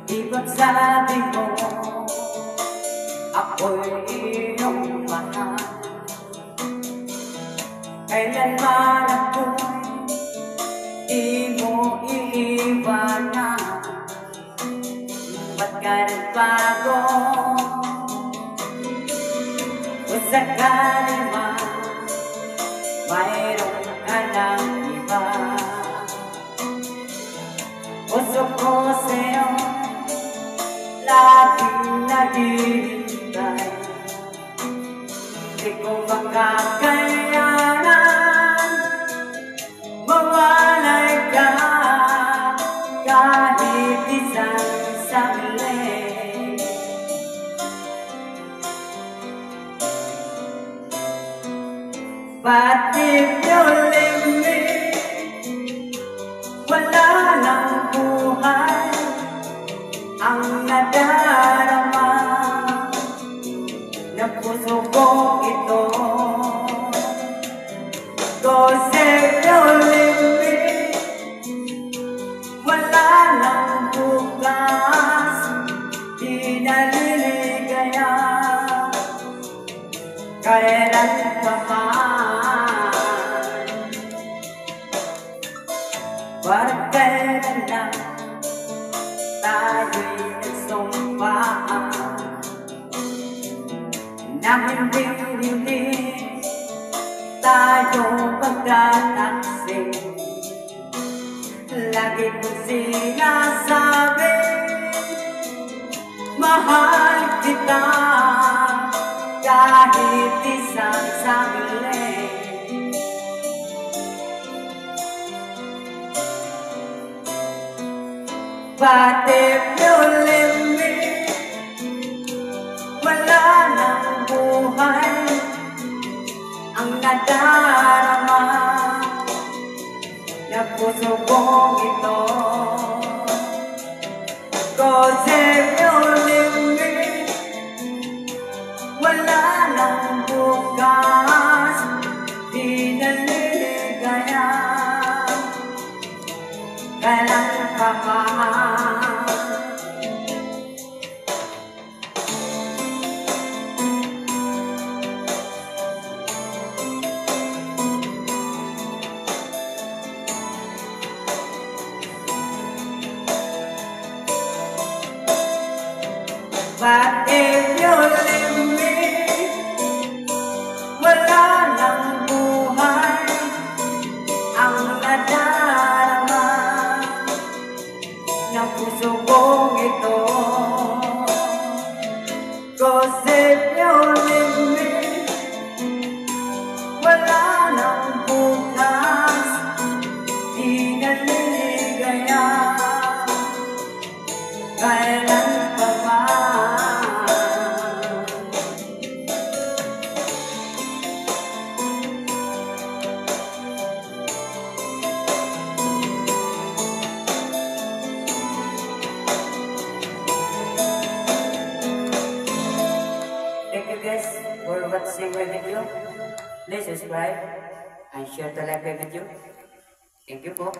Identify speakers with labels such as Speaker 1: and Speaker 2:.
Speaker 1: Di pagsabi mo ako'y iyong mahal, kailanman ako'y di mo iiwanan. Ba't ka nagbago? O sakali man mayroon ka ng iba, puso ko sa'yo laging naghihintay. Di ko makakayanan mawalay ka kahit isang saglit. But if you leave me, wala nang buhay ang nadarama ng puso kong ito. 'Cause if you leave me, wala nang bukas, di naliligaya kailan pa man. Parang kailan lang tayo'y nagsumpaan na hindi tayo magtataksik. Lagi kong sinasabi, mahal kita kahit isang saglit. But if you leave me, wala nang buhay ang nadarama ng puso kong ito. 'Cause if you leave me, wala nang bukas, di naliligaya kailan pa man. But if you leave me, wala nang buhay ang nadarama ng puso kong ito. 'Cause if you leave me, wala nang bukas, di naliligaya kailan pa man. Thank you guys for watching my video. Please subscribe and share the live video. Thank you po.